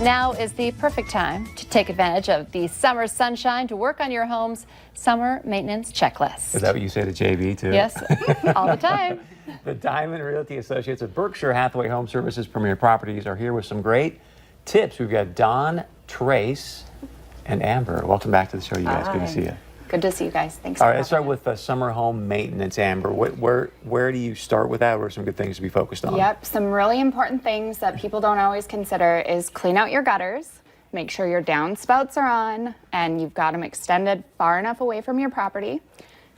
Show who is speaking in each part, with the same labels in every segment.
Speaker 1: Now is the perfect time to take advantage of the summer sunshine to work on your home's summer maintenance checklist.
Speaker 2: Is that what you say to JB too?
Speaker 1: Yes, all the time.
Speaker 2: The Diamond Realty Associates of Berkshire Hathaway Home Services Premier Properties are here with some great tips. We've got Dawn, Trace, and Amber. Welcome back to the show, you guys. Good to see you.
Speaker 3: Good to see you guys. Thanks.
Speaker 2: All right, let's start with summer home maintenance. Amber, where do you start with that? What are some good things to be focused on?
Speaker 3: Yep, some really important things that people don't always consider is clean out your gutters, make sure your downspouts are on, and you've got them extended far enough away from your property.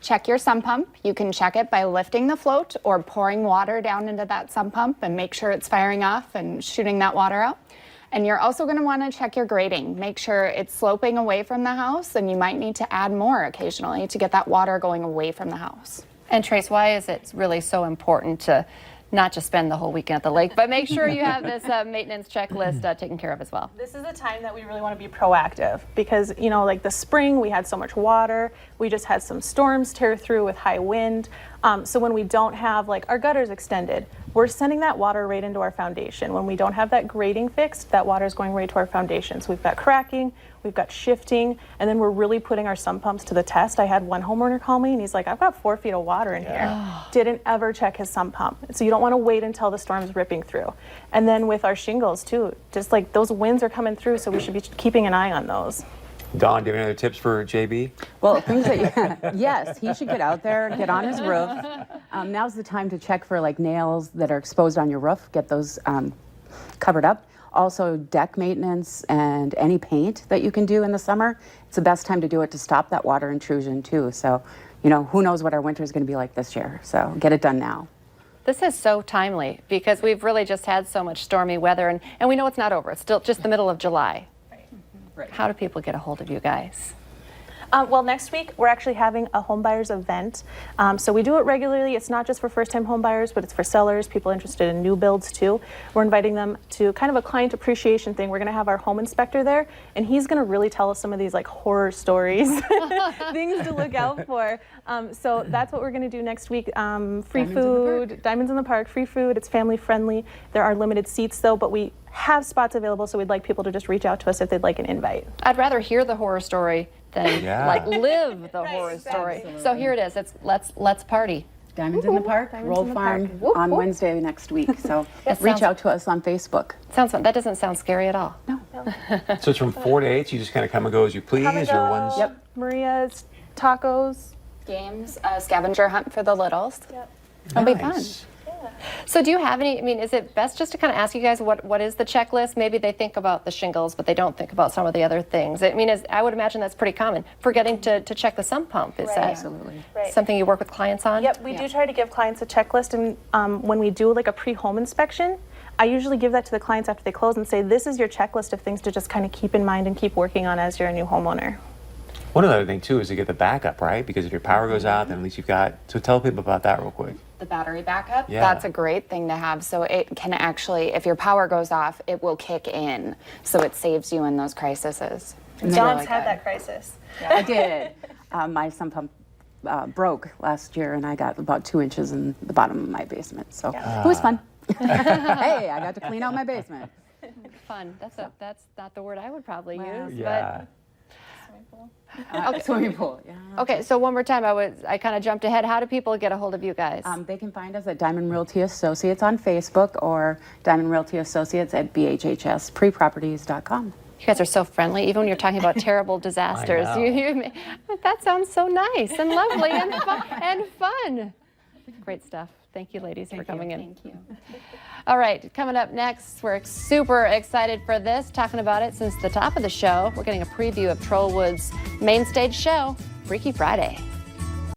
Speaker 3: Check your sump pump. You can check it by lifting the float or pouring water down into that sump pump and make sure it's firing off and shooting that water out. And you're also going to want to check your grading. Make sure it's sloping away from the house, and you might need to add more occasionally to get that water going away from the house.
Speaker 1: And Trace, why is it really so important to not just spend the whole weekend at the lake, but make sure you have this maintenance checklist taken care of as well?
Speaker 4: This is a time that we really want to be proactive because, you know, like the spring, we had so much water. We just had some storms tear through with high wind. So when we don't have like our gutters extended, we're sending that water right into our foundation. When we don't have that grading fixed, that water is going right to our foundation. So we've got cracking, we've got shifting, and then we're really putting our sump pumps to the test. I had one homeowner call me and he's like, I've got 4 feet of water in here. Didn't ever check his sump pump. So you don't want to wait until the storm's ripping through. And then with our shingles too, just like those winds are coming through, so we should be keeping an eye on those.
Speaker 2: Dawn, do you have any other tips for JB?
Speaker 5: Well, things that yes, he should get out there, get on his roof. Now's the time to check for like nails that are exposed on your roof, get those covered up. Also deck maintenance and any paint that you can do in the summer. It's the best time to do it to stop that water intrusion too. So, you know, who knows what our winter is going to be like this year. So get it done now.
Speaker 1: This is so timely because we've really just had so much stormy weather, and we know it's not over. It's still just the middle of July.
Speaker 4: Right.
Speaker 1: How do people get a hold of you guys?
Speaker 4: Well, next week we're actually having a home buyers event. So we do it regularly. It's not just for first-time home buyers, but it's for sellers, people interested in new builds too. We're inviting them to kind of a client appreciation thing. We're going to have our home inspector there, and he's going to really tell us some of these like horror stories, things to look out for. So that's what we're going to do next week. Free food, Diamonds in the Park, free food. It's family friendly. There are limited seats though, but we have spots available, so we'd like people to just reach out to us if they'd like an invite.
Speaker 1: I'd rather hear the horror story than like live the horror story.
Speaker 5: Absolutely.
Speaker 1: So here it is. It's let's party.
Speaker 5: Diamonds in the Park, Roll Farm on Wednesday next week. So reach out to us on Facebook.
Speaker 1: Sounds fun. That doesn't sound scary at all.
Speaker 5: No.
Speaker 2: So it's from 4 to 8, so you just kind of come and go as you please,
Speaker 4: Come and
Speaker 2: or
Speaker 4: go.
Speaker 2: one's...
Speaker 4: Yep. Maria's, tacos.
Speaker 3: Games, a scavenger hunt for the littles.
Speaker 4: Yep.
Speaker 1: It'll be fun.
Speaker 2: Nice.
Speaker 1: So do you have any, I mean, is it best just to kind of ask you guys what is the checklist? Maybe they think about the shingles, but they don't think about some of the other things. I mean, I would imagine that's pretty common. Forgetting to check the sump pump. Is that
Speaker 5: Absolutely.
Speaker 1: something you work with clients on?
Speaker 4: Yep, we do try to give clients a checklist, and when we do like a pre-home inspection, I usually give that to the clients after they close and say, this is your checklist of things to just kind of keep in mind and keep working on as you're a new homeowner.
Speaker 2: One other thing too is to get the backup, right? Because if your power goes out, then at least you've got... So tell people about that real quick.
Speaker 3: The battery backup,
Speaker 2: Yeah.
Speaker 3: that's a great thing to have. So it can actually, if your power goes off, it will kick in. So it saves you in those crises. It's
Speaker 4: Dawn's
Speaker 3: really
Speaker 4: had
Speaker 3: good.
Speaker 4: that crisis.
Speaker 5: I did. My sump pump broke last year, and I got about 2 inches in the bottom of my basement. So it was fun. Hey, I got to clean out my basement.
Speaker 1: Fun. That's not the word I would probably use.
Speaker 2: Yeah.
Speaker 5: Swimming pool. Yeah.
Speaker 1: But, okay, so one more time, I kind of jumped ahead. How do people get a hold of you guys?
Speaker 5: They can find us at Diamond Realty Associates on Facebook or Diamond Realty Associates at bhhspreproperties.com.
Speaker 1: You guys are so friendly, even when you're talking about terrible disasters.
Speaker 2: I know.
Speaker 1: That sounds so nice and lovely and fun. Great stuff. Thank you, ladies, for coming in.
Speaker 3: Thank you.
Speaker 1: All right, coming up next, we're super excited for this, talking about it since the top of the show. We're getting a preview of Trollwood's main stage show, Freaky Friday.